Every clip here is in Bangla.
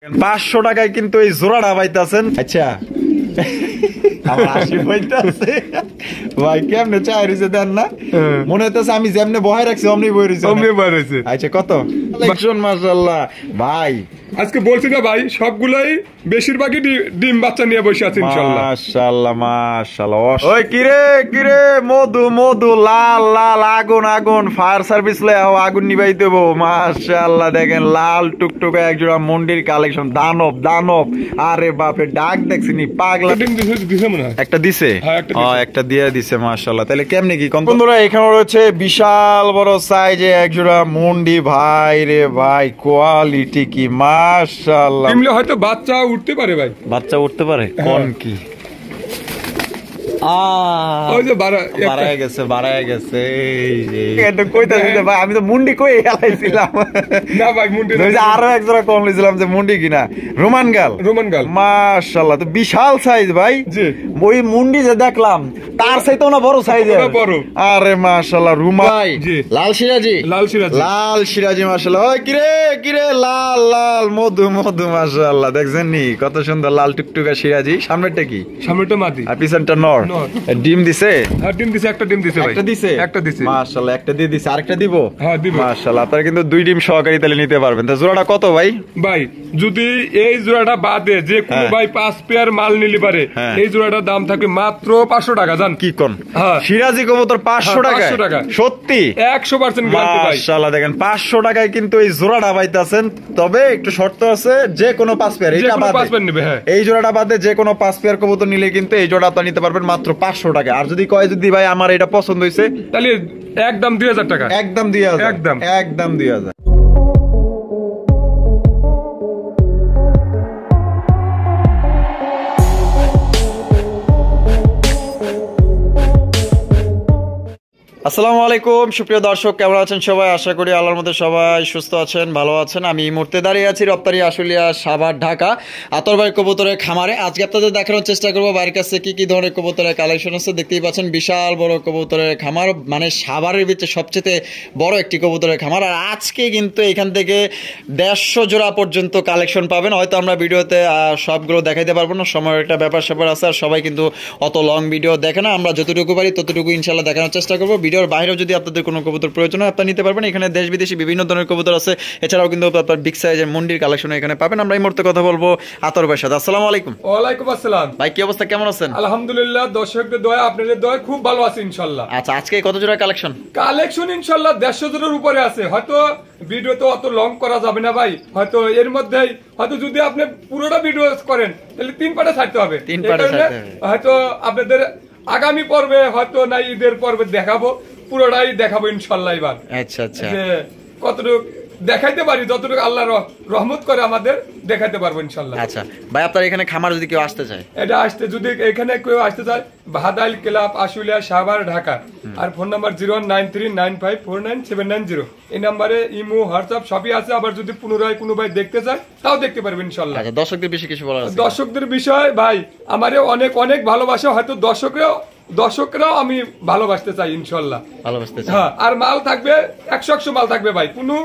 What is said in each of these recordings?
500 টাকায় কিন্তু এই জোড়াটা পাইতেছেন। আচ্ছা ভাই কেমনে চাই রয়েছে দেন না, মনে হইতেছে আমি যেমনে বহাই রাখছি অমনি বই রয়েছে। আচ্ছা কত মাশাআল্লাহ ভাই, আজকে বলছি না ভাই সবগুলাই বেশিরভাগই ডিম বাচ্চা নিয়ে বসে আছে ইনশাআল্লাহ। মাশাআল্লাহ মাশাআল্লাহ। ওই কিরে কিরে মধু মধু লাল লাল আগুন আগুন, ফায়ার সার্ভিস লয়ে আগুন নিভাই দেবো। মাশাআল্লাহ দেখেন লাল টুকটুকে একজোড়া মন্ডির কালেকশন, দানব দানব। আরে বাপরে ডাক দেখছিনি পাগলা। একটা দিছে, একটা দিয়ে দিছে মাশাআল্লাহ। তাহলে কেমনে কি বন্ধুরা, এখানে রয়েছে বিশাল বড় সাইজে একজোড়া মুন্ডি। ভাই রে ভাই কোয়ালিটি কি মাশাআল্লাহ। হয়তো বাচ্চা উঠতে পারে ভাই, বাচ্চা উঠতে পারে কোন কি আমি তো মুন্ডি কই হেলাইছিলাম না ভাই, মুন্ডি আরো একজোড়া কম নিয়েছিলাম যে মুন্ডি কিনা রোমান গাল। মাশাআল্লাহ তো বিশাল সাইজ ভাই। ওই মুন্ডি যে দেখলাম তার চাইতেও না বড় সাইজ। আরে মাশাআল্লাহ রুমা ভাই, লাল সিরাজি লাল সিরাজি মাশাআল্লাহ। ওই কিরে কিরে লাল লাল মধু মধু মাশাআল্লাহ। দেখছেন নি কত সুন্দর লাল টুকটুকা সিরাজি। সামনেরটা কি? সামনেরটা মাদি আর পিছনটা নর। ডিম দিছে? হ্যাঁ ডিম দিছে, একটা ডিম দিছে ভাই। একটা দিছে মাশাআল্লাহ, একটা দিয়ে দিছে, আরেকটা দিব? হ্যাঁ দিব মাশাআল্লাহ। আপনারা কিন্তু 2 ডিম সহকারী তাহলে নিতে পারবেন। তো জোড়াটা কত ভাই? ভাই যদি এই জোড়াটা বাদে যে কোন ভাই 5 পেয়ার মাল নিলে পারে, এই জোড়াটার দাম থাকবে মাত্র 500 টাকা। জান কি কোন? হ্যাঁ সিরাজি কবুতর 500 টাকা? সত্যি 100% গ্যারান্টি ভাই। মাশাআল্লাহ দেখেন 500 টাকায় কিন্তু এই জোড়াটা পাইতাছেন। তবে একটু শর্ত আছে, যে কোনো 5 পেয়ার, এইটা বাদে এই জোড়াটা বাদে যে কোনো 5 পেয়ার কবুতর নিলে কিন্তু এই জোড়া আপনি নিতে পারবেন মাত্র 500 টাকা। আর যদি কয় যদি ভাই আমার এটা পছন্দ হয়েছে তাহলে একদম 2000 টাকা। একদম 2000, একদম 2000। আসসালামু আলাইকুম সুপ্রিয় দর্শক, কেমন আছেন সবাই? আশা করি আল্লাহর মধ্যে সবাই সুস্থ আছেন, ভালো আছেন। আমি এই মুহূর্তে দাঁড়িয়ে আছি রপ্তানি আশুলিয়া সাভার ঢাকা আতর ভাই কবুতরের খামারে। আজকে আপনাদের দেখানোর চেষ্টা করবো বাড়ির কাছে কি কি ধরনের কবুতরের কালেকশন আছে। দেখতেই পাচ্ছেন বিশাল বড় কবুতরের খামার, মানে সাভারের ভিতরে সবচেয়ে বড় একটি কবুতরের খামার। আর আজকে কিন্তু এখান থেকে 150 জোড়া পর্যন্ত কালেকশন পাবেন। হয়তো আমরা ভিডিওতে সবগুলো দেখাইতে পারবো না, সময়ের একটা ব্যাপার স্যাপার আছে, আর সবাই কিন্তু অত লং ভিডিও দেখে না। আমরা যতটুকু পারি ততটুকু ইনশাল্লাহ দেখানোর চেষ্টা করবো। ভিডিওর বাইরেও যদি আপনাদের কোনো কবুতর প্রয়োজন হয় আপনারা নিতে পারবেন। এখানে দেশ বিদেশি বিভিন্ন ধরনের কবুতর আছে, এছাড়াও কিন্তু আপনার বিগ সাইজের মুন্ডির কালেকশন এখানে পাবেন। আমরা এই মুহূর্তে কথা বলবো আতর ভাইয়ের সাথে। আসসালামু আলাইকুম। ওয়ালাইকুম আসসালাম ভাই, কি অবস্থা, কেমন আছেন? আলহামদুলিল্লাহ, দর্শকদের দয়া আপনাদের দয়া খুব ভালো আছে ইনশাআল্লাহ। আচ্ছা আজকে কত জোড়া কালেকশন ইনশাআল্লাহ 150 জোড়ার উপরে আছে। হয়তো ভিডিওতে অত লং করা যাবে না ভাই, হয়তো এর মধ্যেই হয়তো যদি আপনি পুরোটা ভিডিও করেন তাহলে 3 পার্টে ছাড়তে হবে। হয়তো আপনাদের আগামী পর্বে হয়তো না ঈদের পর্বে দেখাবো, পুরোটাই দেখাবো ইনশাআল্লাহ এবার। আচ্ছা আচ্ছা, কতটুকু দেখাইতে পারি, যতটুকু আল্লাহ রহমত করে আমাদের দেখাইতে পারবো ইনশাআল্লাহ। আচ্ছা ভাই, আপনার এখানে খামার যদি কেউ আসতে চায়, এটা যদি এখানে কেউ আসতে চায়, ভাদাইল ক্লাব আশুলিয়া সাভার ঢাকা। আর ফোন নাম্বার 09395497990। এই নাম্বারে ইমো হোয়াটসঅ্যাপ সবই আছে। আবার যদি পুনরায় কোনো ভাই দেখতে চায় তাও দেখতে পারবে ইনশাআল্লাহ। আচ্ছা দর্শকদের বিষয়ে কিছু বলার আছে? দর্শকদের বিষয় ভাই আমারে অনেক অনেক ভালোবাসা, হয়তো দর্শকরাও আমি ভালোবাসতে চাই ইনশাআল্লাহ। ভালোবাসতে চাই, হ্যাঁ। আর মাল থাকবে 100 মাল থাকবে ভাই, কোনো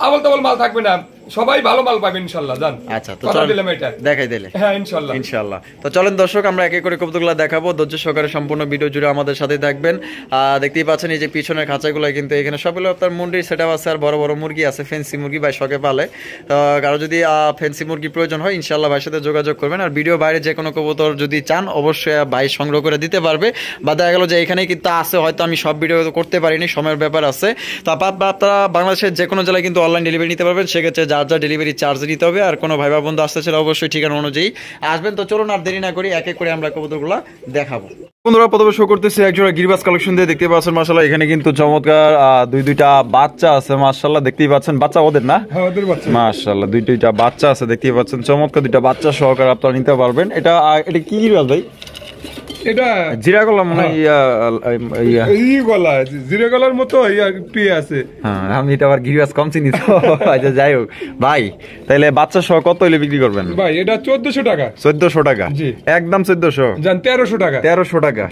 আবল তাবল মাল থাকবে না, সবাই ভালো মাল পাবে ইনশাআল্লাহ। জান আচ্ছা তো দিলাম এটা দেখাই দিলে। হ্যাঁ ইনশাআল্লাহ ইনশাআল্লাহ। তো চলেন দর্শক আমরা এক এক করে কবুতরগুলো দেখাবো, ধৈর্য সহকারে সম্পূর্ণ ভিডিও জুড়ে আমাদের সাথে থাকবেন। দেখতেই পাচ্ছেন এই যে পিছনের খাঁচাগুলো, কিন্তু এখানে সবগুলো আপনার মুন্ডির সেটআপ আছে, আর বড় বড় মুরগি আছে, ফেন্সি মুরগি ভাই শখে পালে। তো কারো যদি ফেন্সি মুরগি প্রয়োজন হয় ইনশাআল্লাহ ভাইয়ের সাথে যোগাযোগ করবেন। আর ভিডিও বাইরে যে কোনো কবুতর যদি চান অবশ্যই ভাই সংগ্রহ করে দিতে পারবে। বা দেখা গেল যে এখানে কিন্তু আছে, হয়তো আমি সব ভিডিও করতে পারিনি, সময়ের ব্যাপার আছে। তো আপনারা বাংলাদেশের যে কোনো জেলায় কিন্তু অনলাইন ডেলিভারি নিতে পারবেন, সেক্ষেত্রে যার যা ডেলিভারি চার্জ দিতে হবে। আর কোনো ভাই বন্ধু আসতে চাইলে অবশ্যই ঠিকানা অনুযায়ী আসবেন। তো চলুন আর দেরি না করি এক এক করে আমরা কবুতরগুলো দেখাবো। বন্ধুরা প্রথমে শো করতেছি একজোড়া গিরিবাজ কালেকশন দিয়ে। দেখতে পাচ্ছেন মাশাআল্লাহ এখানে কিন্তু চমৎকার দুইটা বাচ্চা আছে মাশাআল্লাহ। দেখতেই পাচ্ছেন বাচ্চা ওদের না? হ্যাঁ ওদের বাচ্চা মাশাআল্লাহ, দুইটা বাচ্চা আছে। দেখতেই পাচ্ছেন চমৎকার দুইটা বাচ্চা সহকারে আপনারা নিতে পারবেন। এটা কি গিরিবাজ ভাই? এটা জিরা গলা মনে জিরা গলার মতো একটু আছে। হ্যাঁ আমি এটা আবার গিরিবাজ কম চিনি তো। আচ্ছা যাই হোক ভাই, তাহলে বাচ্চা সহ কত হলে বিক্রি করবেন ভাই? এটা 1400 টাকা। 1400 টাকা? জি একদম 1400। জান 1300 টাকা। 1300 টাকা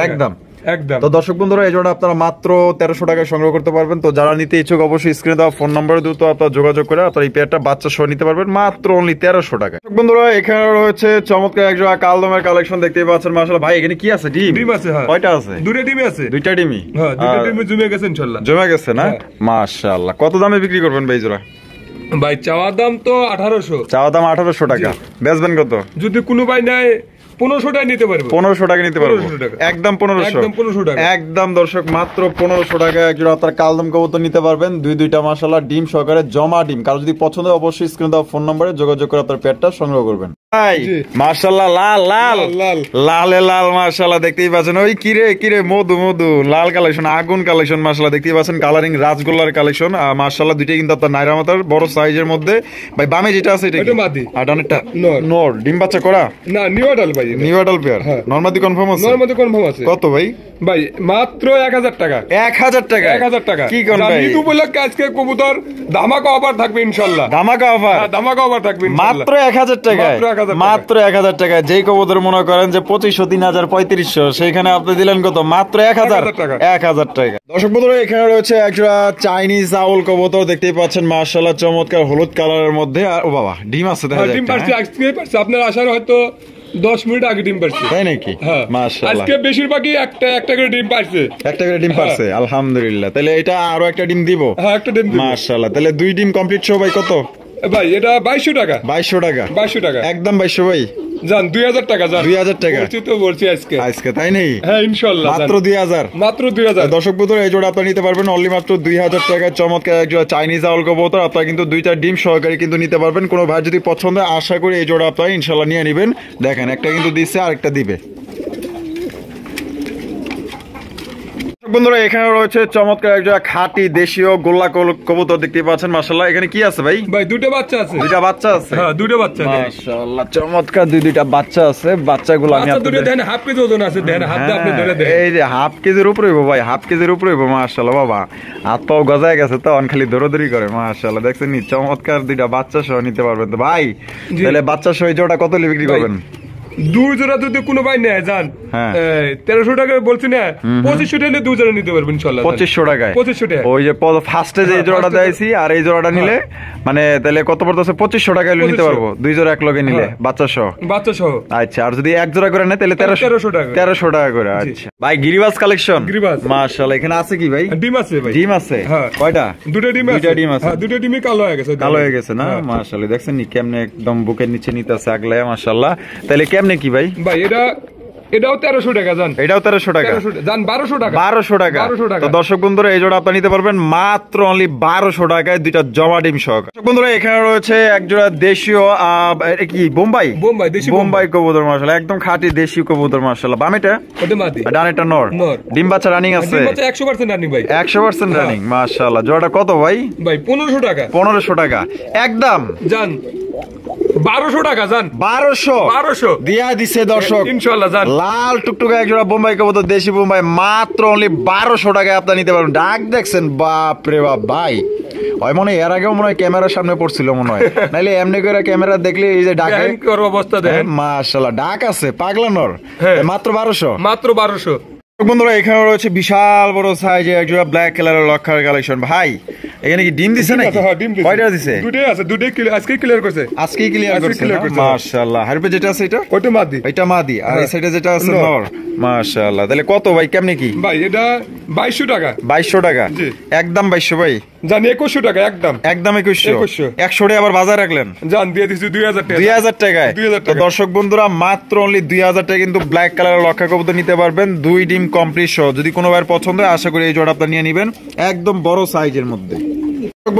একদম একদম। তো দর্শক বন্ধুরা এই জোড়া আপনারা মাত্র 1300 টাকায় সংগ্রহ করতে পারবেন। তো যারা নিতে ইচ্ছুক অবশ্যই স্ক্রিনে দেওয়া ফোন নম্বরে দ্রুত আপনারা যোগাযোগ করে আপনারা এই পেয়ারটা বাচ্চা সহ নিতে পারবেন মাত্র অনলি 1300 টাকায়। দর্শক বন্ধুরা এখানে রয়েছে চমৎকার এক জোড়া কালদমের কালেকশন দেখতেই পাচ্ছেন। মাশাআল্লাহ ভাই এখানে কি আছে? ডিম আছে। হ্যাঁ কয়টা আছে? দুইটা ডিম আছে। দুইটা ডিমই? হ্যাঁ দুইটা ডিমই জমে গেছে ইনশাআল্লাহ। জমে গেছে না? মাশাআল্লাহ। কত দামে বিক্রি করবেন ভাই জোড়া? ভাই চাওয়া দাম তো 1800। চাওয়া দাম 1800 টাকা। বেচবেন কত? যদি কোনো ভাই নেয় 1500 টাকা নিতে পারবো। 1500 টাকা নিতে পারবো। একদম 1500 টাকা। একদম দর্শক মাত্র 1500 টাকা একজোড়া আপনার কালদম কবুতর নিতে পারবেন। দুইটা মাশাআল্লাহ ডিম সহকারে জমা ডিম। কারো যদি পছন্দ হয় অবশ্যই স্ক্রিনে দেওয়া ফোন নম্বরে যোগাযোগ করে আপনার পেয়ারটা সংগ্রহ করবেন। মাশাআল্লাহ লাল লাল লালে লাল মাশাআল্লাহ দেখতেই পাচ্ছেন। ওই কিরে মধু লাল কালেকশন, আগুন কালেকশন মাশাআল্লাহ দেখতেই পাচ্ছেন। কালারিং রাজগোল্লার কালেকশন মাশাআল্লাহ। দুইটাই কিন্তু আপনার নাইরা মাথার বড় সাইজের মধ্যে। ভাই বামে যেটা আছে এটা মাদি আর ডানেরটা নর। ডিম বাচ্চা করা না? নিউডাল ভাই, নিউডাল পেয়ার। নরমাদি কনফার্ম আছে? নরমাদি কনফার্ম আছে। কত ভাই? ভাই মাত্র 1000 টাকা। 1000 টাকা? 1000 টাকা। কি কোন ভাই? ঈদ উপলক্ষে আজকে কবুতর ধামাকা অফার থাকবে ইনশাআল্লাহ। ধামাকা অফার? হ্যাঁ ধামাকা অফার থাকবে ইনশাআল্লাহ। মাত্র 1000 টাকায়। মাত্র 1000 টাকায়। যেই কবুতর মনে করেন যে 2500 3000 3500 সেইখানে আপনি দিলেন কত? মাত্র 1000 টাকা। 1000 টাকা। দর্শক বন্ধুরা এখানে রয়েছে একটা চাইনিজ আউল কবুতর দেখতেই পাচ্ছেন মাশাআল্লাহ চমৎকার হলুদ কালারের মধ্যে। আর ও বাবা ডিম আছে দেখা যায়। ডিম পারছে আজকে পারছে। আপনার আসার হয়তো 10 মিনিট আগে ডিম পারছে। তাই নাকি? হ্যাঁ মাশাআল্লাহ। আজকে বেশিরভাগই একটা করে ডিম পারছে। একটা করে ডিম পারছে আলহামদুলিল্লাহ। তাহলে এটা আরো একটা ডিম দিব? হ্যাঁ একটা ডিম দিব মাশাআল্লাহ। তাহলে দুই ডিম কমপ্লিট সহ ভাই কত? ভাই এটা 2200 টাকা। 2200 টাকা? 2200 টাকা। একদম 2200 ভাই। জান 2000 টাকা। জান 2000 টাকা বলছি আজকে তাই নেই? হ্যাঁ ইনশাআল্লাহ মাত্র 2000। মাত্র 2000। দর্শক বন্ধুরা এই জোড়া আপনারা নিতে পারবেন অনলি মাত্র 2000 টাকায়। চমৎকার এক জোড়া চাইনিজ আউল কবুতর আপনারা কিন্তু দুইটা ডিম সহকারে কিন্তু নিতে পারবেন। কোনো ভাই যদি পছন্দ হয় আশা করি এই জোড়া আপনারা ইনশাআল্লাহ নিয়ে নেবেন। দেখেন একটা কিন্তু দিচ্ছে আরেকটা দিবে। বন্ধুরা এখানে রয়েছে চমৎকার একটা খাঁটি দেশীয় গোল্লা কবুতর দেখতে পাচ্ছেন মাশাআল্লাহ। এখানে কি আছে ভাই? ভাই দুইটা বাচ্চা আছে। দুইটা বাচ্চা আছে? হ্যাঁ দুইটা বাচ্চা আছে মাশাআল্লাহ। চমৎকার দুইটা বাচ্চা আছে। বাচ্চাগুলো আমি আপনাদের দেন হাফ কেজি ওজন আছে। দেন হাত দিয়ে আপনি ধরে দেন। এই যে হাফ কেজির উপরে হইবো ভাই, হাফ কেজির উপরে হইবো মাশাআল্লাহ। বাবা হাত পাও গজায় গেছে তো অন খালি দৌড়াদৌড়ি করে মাশাআল্লাহ। দেখছেন নি চমৎকার দুইটা বাচ্চা সহ নিতে পারবেন। তো ভাই তাহলে বাচ্চা সহ জোড়া কত বিক্রি করবেন? দুই জোড়া যদি কোনো ভাই নেয় যান 1300 টাকা বলছি না, 2500 টাকা দুই জোড়া নিতে পারবেন ইনশাআল্লাহ। 2500 টাকায়? 2500 টাকা। ওই যে ফার্স্টে যে জোড়াটা দিয়েছি আর এই জোড়াটা নিলে মানে তাহলে কত পড়তেছে? 2500 টাকায় নিতে পারবো দুই জোড়া এক লগে নিলে বাচ্চা সহ। বাচ্চা সহ আচ্ছা। আর যদি এক জোড়া করে নেয় তাহলে 1300 টাকা। 1300 টাকা করে। আচ্ছা ভাই গিরিবাজ কালেকশন। গিরিবাজ মাশাআল্লাহ। এখানে আছে কি ভাই? ডিম আছে ভাই। ডিম আছে? কয়টা? দুটো ডিম আছে। দুটো ডিম আছে? হ্যাঁ দুটো ডিমই কালো হয়ে গেছে। কালো হয়ে গেছে না মাশাআল্লাহ। দেখছেন নি কেমনে একদম বুকের নিচে নিতেছে আগলায় মাশাআল্লাহ। তাহলে কেমনে কি ভাই? ভাই এটাও 1300 টাকা। জান এটাও 1300 টাকা। জান 1200 টাকা। 1200 টাকা। তো দর্শক বন্ধুরা এই জোড়া আপনারা নিতে পারবেন মাত্র অনলি 1200 টাকায় দুইটা জমা ডিম সহ। দর্শক বন্ধুরা এখানে রয়েছে এক জোড়া দেশীয় কি বোম্বাই দেশি বোম্বাই কবুতর মাশাআল্লাহ। একদম খাঁটি দেশি কবুতর মাশাআল্লাহ। বামেটা ওটা মাদি আর ডানেটা নর। ডিম বাচ্চা রানিং আছে? ডিম বাচ্চা 100% রানিং ভাই। 100% রানিং মাশাআল্লাহ। জোড়াটা কত ভাই? ভাই 1500 টাকা। 1500 টাকা একদম। জান 1200 টাকা। জান 1200 দিয়া দিছে দর্শক ইনশাআল্লাহ। জান লাল টুকটুকা এক জোড়া বোম্বাই কবুতর দেশি বোম্বাই মাত্র অনলি 1200 টাকায় আপনি নিতে পারবেন। ডাক দেখছেন বাপ রে বাপ ভাই। ওই মনে এর আগেও মনে হয় ক্যামেরার সামনে পড়ছিল মনে হয়, নাইলে এমনি করে ক্যামেরা দেখলে এই যে ডাক অবস্থা দেখেন মাশাআল্লাহ। ডাক আছে পাগলানোর মাত্র 1200। মাত্র 1200। বন্ধুরা এখানে রয়েছে বিশাল বড় সাইজে এক জোড়া ব্ল্যাক কালারের লক্ষার কালেকশন। ভাই এখানে কি ডিম দিছে নাকি? কয়টা দিছে? দুটোই আছে। দুটোই আজকে ক্লিয়ার করছে। আজকেই ক্লিয়ার করছে মাশাআল্লাহ। হারপে যেটা আছে এটা ওটা মাদি। এটা মাদি আর এই সাইডে যেটা আছে নর মাশাআল্লাহ। তাহলে কত ভাই কেমনে কি? ভাই এটা 2200 টাকা। 2200 টাকা একদম 2200 ভাই। জান 2100 টাকা একদম। একদম 2100। 100 আবার বাজার রাখলেন। জান দিয়ে দিছি 2000 টাকা। 2000 টাকায়। তো দর্শক বন্ধুরা মাত্র অনলি 2000 টাকা কিন্তু ব্ল্যাক কালারের লক্ষা কবুতর নিতে পারবেন দুই ডিম কমপ্লিট সহ। যদি কোনো ভাইয়ের পছন্দ হয় আশা করি এই জোড়া আপনারা নিয়ে নেবেন একদম বড় সাইজের মধ্যে।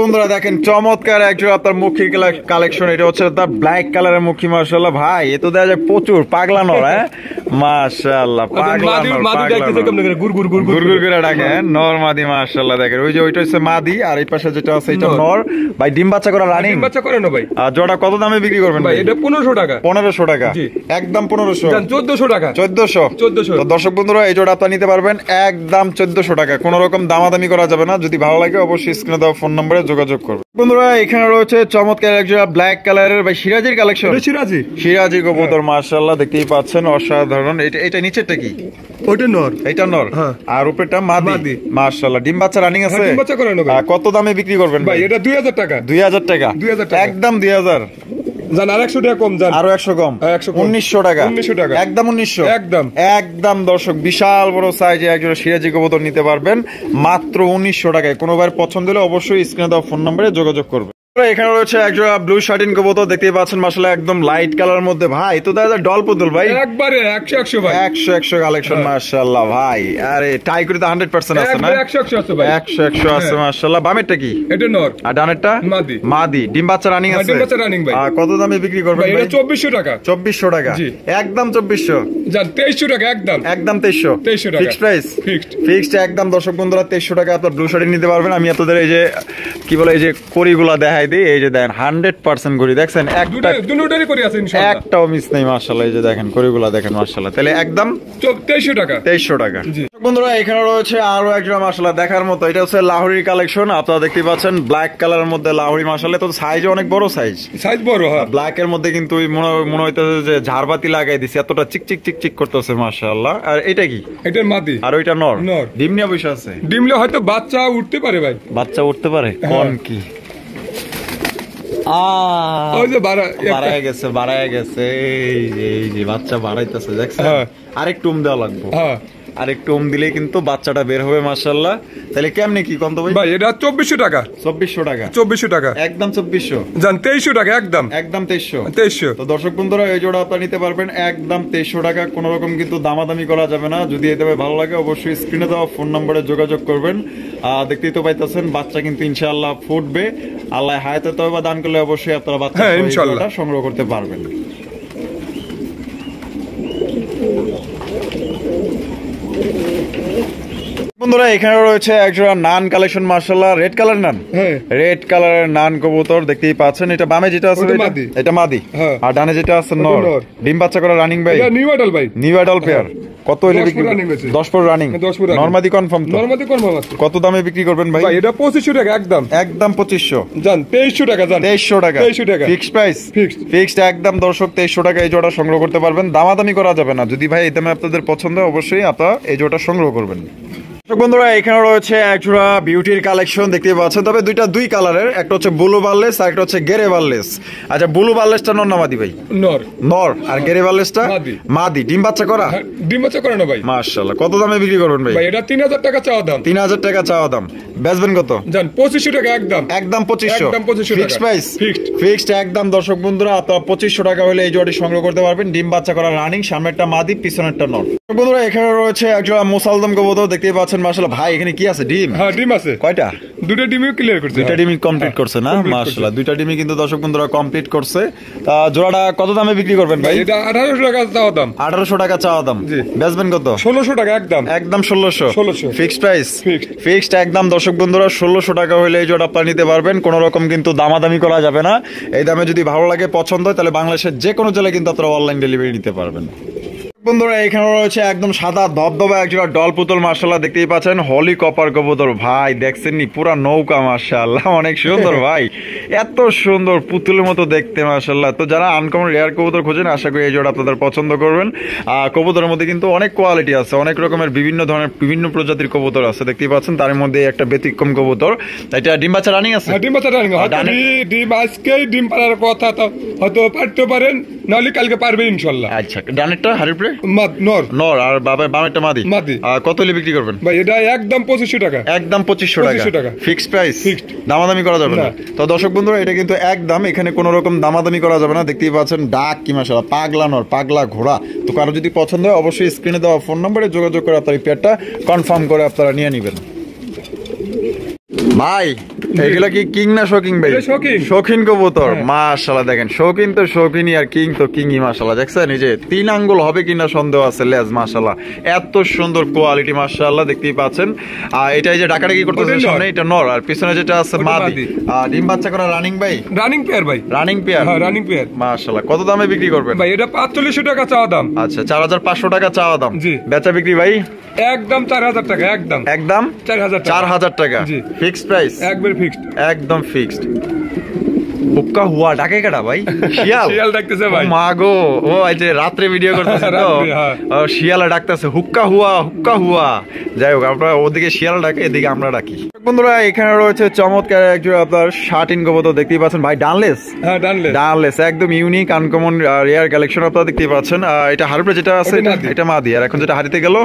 বন্ধুরা দেখেন চমৎকার একজন আপনার মুখী কালেকশন। এটা হচ্ছে তার ব্ল্যাক কালারের মুখী মাশাআল্লাহ। ভাই এ তো দেখা যায় প্রচুর পাগলানোর। মাশাআল্লাহ গুরগুর করে ডাকে নর মাদি মাশাআল্লাহ। দেখেন ওই যে ওইটা হচ্ছে মাদি আর এই পাশে যেটা আছে এটা নর। ভাই ডিম বাচ্চা করা রানিং? ডিম বাচ্চা করে না ভাই। আর জোড়া কত দামে বিক্রি করবেন ভাই? এটা 1500 টাকা। 1500 টাকা একদম 1500। 1400 টাকা। 1400। তো দর্শক বন্ধুরা এই জোড়া আপনারা নিতে পারবেন একদম 1400 টাকা। কোনো রকম দামাদামি করা যাবে না। যদি ভালো লাগে অবশ্যই স্ক্রিনে দেওয়া ফোন নম্বরে নম্বরে যোগাযোগ করবে। বন্ধুরা এখানে রয়েছে চমৎকার একজোড়া ব্ল্যাক কালারের বা সিরাজির কালেকশন। সিরাজি কবুতর মাশাআল্লাহ দেখতেই পাচ্ছেন, অসাধারণ। এটা নিচেরটা কি? ওটা নর, এটা নর, আর উপরেরটা মাদি। মাশাআল্লাহ ডিম বাচ্চা রানিং আছে। ডিম বাচ্চা করানো ভাই। কত দামে বিক্রি করবেন ভাই? এটা 2000 টাকা। 2000 টাকা, 2000 টাকা একদম 2000। জান আর 100 টাকা কম, জান আরো 100 কম, 1900 টাকা। 1900 টাকা একদম 1900 একদম একদম। দর্শক বিশাল বড় সাইজে একজন সিরাজি কবুতর নিতে পারবেন মাত্র 1900 টাকায়। কোনো ভাইয়ের পছন্দ হলে অবশ্যই স্ক্রিনে দেওয়া ফোন নম্বরে যোগাযোগ করবে। এখানে রয়েছে একজোড়া ব্লু শার্টিন কবুতর দেখতেই পাচ্ছেন মাশাআল্লাহ, একদম লাইট কালার মধ্যে। ভাই তো দাদা ডল পুতুল ভাই, একবারে 100 ভাই, 100 কালেকশন মাশাআল্লাহ ভাই। আরে টাই করে তো 100% আছে না? 100 আছে ভাই, 100 আছে মাশাআল্লাহ। বামেরটা কি? এটা নর, আর ডানেরটা মাদি। ডিম বাচ্চা রানিং আছে। ডিম বাচ্চা রানিং ভাই। কত দামে বিক্রি করবেন ভাই? এটা 2400 টাকা। 2400 টাকা, একদম 2400। জান 2300 টাকা একদম 2300 টাকা ফিক্সড প্রাইস। ফিক্সড একদম। দর্শক বন্ধুরা 2300 টাকা আপনারা ব্লু শার্টিন নিতে পারবেন। আমি আপনাদের এই যে কি বলে এই যে কড়িগুলা দেখাই দিই, এই যে দেন 100% কড়ি দেখছেন, দুটোটারই কড়ি আছে ইনশাআল্লাহ, একটাও মিস নেই মাশাআল্লাহ। এই যে দেখেন কড়িগুলা দেখেন মাশাআল্লাহ। তাহলে একদম 2300 টাকা। 2300 টাকা। বন্ধুরা এখানে রয়েছে আরো একজোড়া মাশাআল্ল্লাহ দেখার মতো। এটা হচ্ছে লাহোরির কালেকশন। আপনারা দেখতে পাচ্ছেন ব্ল্যাক কালারের মধ্যে লাহোরি মাশাআল্লাহ। তো সাইজ অনেক বড়, সাইজ বড়। হ্যাঁ, ব্ল্যাক এর মধ্যে কিন্তু মনে হইতেছে যে ঝাড়বাতি লাগাই দিছে, এতটা চিক করতেছে মাশাআল্লাহ। আর এটা কি? এটা মাদি, আর ওইটা নর। ডিম নিয়ে বসে আছে। ডিমলে হয়তো বাচ্চা উঠতে পারে ভাই, বাচ্চা উঠতে পারে। কোন কি বাড়ায় গেছে, এই যে বাচ্চা বাড়াইতেছে দেখছেন। আরেকটু দেওয়া লাগবে, আরেকটু দিলেই কিন্তু বাচ্চাটা বের হবে মাশাআল্লাহ। তাহলে কেমনে কি কম তো ভাই? এটা 2400 টাকা। 2400 টাকা, 2400 টাকা একদম 2400। জান 2300 টাকা একদম 2300। তো দর্শক বন্ধুরা এই জোড়া আপনারা নিতে পারবেন একদম 2300 টাকা। কোনো রকম কিন্তু দামাদামি করা যাবে না। যদি এতে ভালো লাগে অবশ্যই স্ক্রিনে দেওয়া ফোন নম্বরে যোগাযোগ করবেন। দেখতেই তো পাইতেছেন বাচ্চা কিন্তু ইনশাআল্লাহ ফুটবে। আল্লাহ হায়াতে তওবা দান করলে অবশ্যই আপনারা বাচ্চা ইনশাআল্লাহ সংগ্রহ করতে পারবেন। বন্ধুরা এখানে রয়েছে একজোড়া নান কালেকশন মাশাআল্লাহ, রেড কালার নান। রেড কালারের নান কবুতর দেখতেই পাচ্ছেন। এটা বামে যেটা আছে এটা মাদি, আর ডানে যেটা আছে নর। ডিম বাচ্চা করা রানিং ভাই, এটা নিউ অ্যাডাল্ট ভাই, নিউ অ্যাডাল্ট পেয়ার। কত হইলে বিক্রি? 10 পর রানিং। নরমাদি কনফার্ম তো? নরমাদি কনফার্ম আছে। কত দামে বিক্রি করবেন ভাই? ভাই এটা 2500 টাকা একদম 2500। জান 2300 টাকা, জান 2300 টাকা, 2300 টাকা ফিক্সড প্রাইস। ফিক্সড একদম দর্শক 2300 টাকা এই জোড়া সংগ্রহ করতে পারবেন। দামাদামি করা যাবে না। যদি ভাই এই দামে আপনাদের পছন্দ হয় অবশ্যই আপনারা এই জোড়া সংগ্রহ করবেন। বন্ধুরা এখানে রয়েছে একজোড়া বিউটির কালেকশন দেখতে পাচ্ছেন, তবে দুই কালারের। একটা হচ্ছে ব্লু বারলেস আর একটা হচ্ছে গেরে বারলেস। আচ্ছা ব্লু বারলেসটা নর না মাদি ভাই? নর। আর গেরে বারলেসটা মাদি। ডিম বাচ্চা করা? ডিম বাচ্চা করা না ভাই। মাশাআল্লাহ। কত দামে বিক্রি করবেন ভাই? এটা 3000 টাকা চাওয়া দাম। 3000 টাকা চাওয়া দাম। বেচবেন কত? জান 2500 টাকা একদম 2500। Fixed price. ফিক্সড একদম দর্শক বন্ধুরা আপনারা 2500 টাকা হলে এই জোড়াটি সংগ্রহ করতে পারবেন। ডিম বাচ্চা করা রানিং, সামনেরটা মাদি পিছনেরটা নর। বন্ধুরা এখানে রয়েছে একজোড়া মুসালদম কবুতর দেখতেই পাচ্ছেন মাশাআল্লাহ। ভাই এখানে কি আছে? ডিম? হ্যাঁ ডিম আছে। কয়টা? দুটো ডিমই ক্লিয়ার করছে। দুটো ডিমই কমপ্লিট করছে না? মাশাআল্লাহ দুটো ডিমই কিন্তু দর্শক বন্ধুরা কমপ্লিট করছে। জোড়াটা কত দামে বিক্রি করবেন ভাই? এটা 1800 টাকা চাওয়া দাম। 1800 টাকা চাওয়া দাম। বেচবেন কত? 1600 টাকা একদম 1600। Fixed price. ফিক্সড একদম দর্শক বন্ধুরা 1600 টাকা হলে এই জোড়া আপনারা নিতে পারবেন। কোনো রকম কিন্তু দামাদামি করা যাবে না। এই দামে যদি ভালো লাগে পছন্দ হয় তাহলে বাংলাদেশের যে কোনো জেলায় কিন্তু আপনারা অনলাইন ডেলিভারি নিতে পারবেন। বন্ধুরা এখানে রয়েছে একদম সাদা ধবধবা একজোড়া ডল পুতুল মাশাআল্লাহ দেখতেই পাচ্ছেন। হলি কপার কবুতর ভাই দেখছেন নি? পুরা নৌকা মাশাআল্লাহ, অনেক সুন্দর ভাই, এত সুন্দর পুতুলের মতো দেখতে মাশাআল্লাহ। তো যারা আনকমন রেয়ার কবুতর খোঁজেন আশা করি এই জোড়া আপনাদের পছন্দ করবেন। কবুতরের মধ্যে কিন্তু অনেক কোয়ালিটি আছে, অনেক রকমের বিভিন্ন ধরনের বিভিন্ন প্রজাতির কবুতর আছে দেখতেই পাচ্ছেন। তার মধ্যে একটা ব্যতিক্রম কবুতর। এটা ডিম বাচ্চা রানিং আছে? ডিম বাচ্চা রানিং। ডিম আজকেই ডিম পাড়ার কথা, তো হয়তো পারতে পারেন, নাহলে কালকে পারবে ইনশাআল্লাহ। আচ্ছা ডানেরটা হারিপ্রে নর আর বামেরটা মাদি। কত হলে বিক্রি করবেন ভাই? এটা একদম 2500 টাকা। একদম 2500 টাকা। Fixed price. দামাদামি করা যাবে না। তো দর্শক বন্ধুরা এটা কিন্তু একদম, এখানে কোনো রকম দামাদামি করা যাবে না। দেখতেই পাচ্ছেন ডাক কি মাশাআল্লাহ, পাগলা নর পাগলা ঘোড়া। তো কারো যদি পছন্দ হয় অবশ্যই স্ক্রিনে দেওয়া ফোন নম্বরে যোগাযোগ করে আপনার এই পেয়ারটা কনফার্ম করে আপনারা নিয়ে নেবেন। ভাই এগুলা কি কিং না শৌখিন ভাই? শৌখিন কবুতর মাশাআল্লাহ। দেখেন শৌখিন তো শৌখিনই আর কিং তো কিংই মাশাআল্লাহ। দেখছেন এই যে 3 আঙ্গুল হবে কিনা সন্দেহ আছে লেজ মাশাআল্লাহ, এত সুন্দর কোয়ালিটি মাশাআল্লাহ দেখতেই পাচ্ছেন। আর এটা এই যে ডাকাটা কি করতেছে সামনে এটা নর, আর পিছনে যেটা আছে মাদি। ডিম বাচ্চা করা রানিং ভাই? রানিং পেয়ার ভাই। Running pair? হ্যাঁ রানিং পেয়ার মাশাআল্লাহ। কত দামে বিক্রি করবেন ভাই? এটা 4500 টাকা চাওয়া দাম। আচ্ছা 4500 টাকা চাওয়া দাম। বেচা বিক্রি ভাই? একদম 4000 টাকা। একদম 4000 টাকা। ফিক্সড প্রাইস একবার ফিক্সড, একদম ফিক্সড। হুক্কা হুয়া ডাকে কাটা ভাই? শিয়াল শিয়াল ডাকতেছে ভাই। মা গো, ও এই যে রাত্রে ভিডিও করতেছে তো, শিয়াল ডাকতেছে হুক্কা হুয়া হুক্কা হুয়া। যাই হোক, আমরা ওদিকে শিয়াল ডাকে, এদিকে আমরা ডাকি। বন্ধুরা এখানে রয়েছে চমৎকার একজন আপনার শার্টিন কবুতর দেখতেই পাচ্ছেন ভাই, ডানলেস। হ্যাঁ ডানলেস, ডানলেস একদম ইউনিক আনকমন রেয়ার কালেকশন আপনারা দেখতেই পাচ্ছেন। এটা হারুপে যেটা আছে এটা মাদি, আর এখন যেটা হারিতে গেল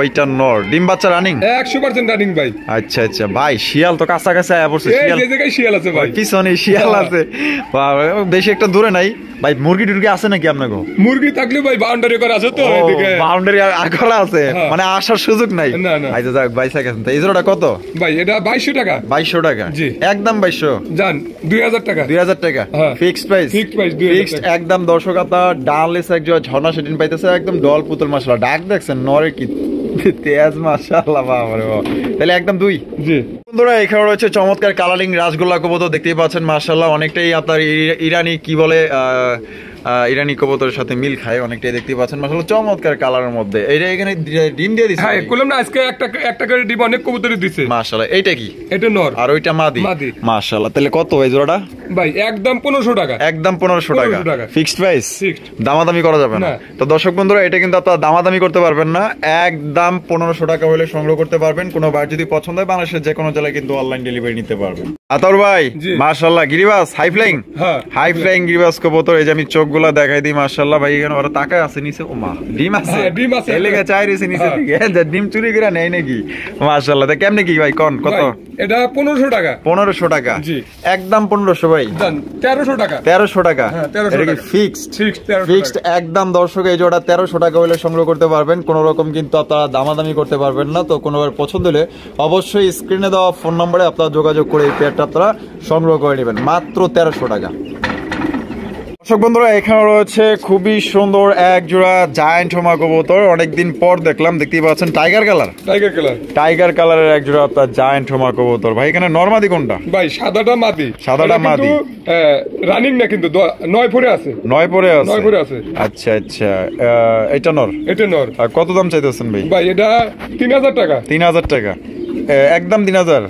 ওইটা নর। ডিম বাচ্চা রানিং 100% রানিং ভাই। আচ্ছা আচ্ছা ভাই, শিয়াল তো কাছাকাছি আয়া পড়ছে। শিয়াল, এই জায়গায় শিয়াল আছে ভাই, পিছনে শিয়াল আছে, বেশি একটা দূরে নাই ভাই। মুরগি টুরগি আছে নাকি আপনাকে? মুরগি থাকলে ভাই বাউন্ডারি করা আছে তো, এদিকে বাউন্ডারি করা আছে, মানে আসার সুযোগ নাই। না না, আচ্ছা যাক ভাই, থাকেন। এই জোড়াটা কত ভাই? এটা 2200 টাকা। 2200 টাকা জি, একদম 2200 জান 2000 টাকা। 2000 টাকা ফিক্সড প্রাইস, ফিক্সড প্রাইস 2000 টাকা একদম। দর্শক আপনার ডানলেস একজন ঝর্ণা সেটিন পাইতেছে, একদম ডল পুতুল মাশাআল্লাহ। ডাক দেখছেন নরে কি তেজ মাশাআল্লাহ, বাবা রে বাবা। তাহলে একদম 2। জি বন্ধুরা এখানে রয়েছে চমৎকার কালারিং রাসগোল্লা কবুতর দেখতেই পাচ্ছেন মাশাআল্লাহ। অনেকটাই আপনার ইরানি কি বলে ইরানি কবুতরের সাথে মিল খায় অনেকটাই, দেখতে পাচ্ছেন মাশাআল্লাহ চমৎকার কালারের মধ্যে। এটা এখানে ডিম দিয়ে দিছে। হ্যাঁ কলম না, আজকে একটা করে ডিম অনেক কবুতরই দিছে মাশাআল্লাহ। এইটা কি? এটা নর, আর ওইটা মাদি। মাশাআল্লাহ। তাহলে কত এই জোড়াটা ভাই? একদম 1500 টাকা। একদম 1500 টাকা ফিক্সড প্রাইস, দামাদামি করা যাবে না। তো দর্শক বন্ধুরা এটা কিন্তু আপনারা দামাদামি করতে পারবেন না, একদম 1500 টাকা হলে সংগ্রহ করতে পারবেন। কোনো বার যদি পছন্দ হয় বাংলাদেশের যে কোনো জেলায় কিন্তু অনলাইন ডেলিভারি নিতে পারবেন। আতর ভাই মাশাআল্লাহ, গিরিবাস হাই ফ্লাইং, হাই ফ্লাইং গিরিবাস কবুতর। এই যে আমি চোখগুলা দেখাই দিই মাশাআল্লাহ ভাই, এখানে ওরা তাকায় আছে নিচে। ও মা, ডিম আছে, ডিম আছে, এই লেগে চাইরেছে নিচে থেকে, ডিম চুরি করে নেয় নাকি? মাশাআল্লাহ। তা কেমনে কি ভাই কোন কত? এটা 1500 টাকা। 1500 টাকা জি, একদম 1500 ভাই। 1300 টাকা। 1300 টাকা এটা কি ফিক্সড? ফিক্সড একদম। দর্শক এই জোড়া 1300 টাকা হলে সংগ্রহ করতে পারবেন, কোন রকম কিন্তু আপনারা দামাদামি করতে পারবেন না। তো কোনোবার পছন্দ হলে অবশ্যই স্ক্রিনে দেওয়া ফোন নম্বরে আপনারা যোগাযোগ করে এই পেয়ারটা আপনারা সংগ্রহ করে নেবেন মাত্র 1300 টাকা। দর্শক বন্ধুরা এখানে রয়েছে খুবই সুন্দর এক জোড়া জায়ান্ট হোমা কবুতর, অনেকদিন পর দেখলাম। দেখতেই পাচ্ছেন টাইগার কালারের এক জোড়া আপনার জায়ান্ট হোমা কবুতর। ভাই এখানে নরমাদি কোনটা ভাই? সাদাটা মাদি। সাদাটা মাদি রানিং না কিন্তু 9 পরে আছে। 9 পরে আছে। আচ্ছা আচ্ছা, এটা নর। এটা নর। আর কত দাম চাইতেছেন ভাই? ভাই এটা 3000 টাকা। 3000 টাকা একদম 3000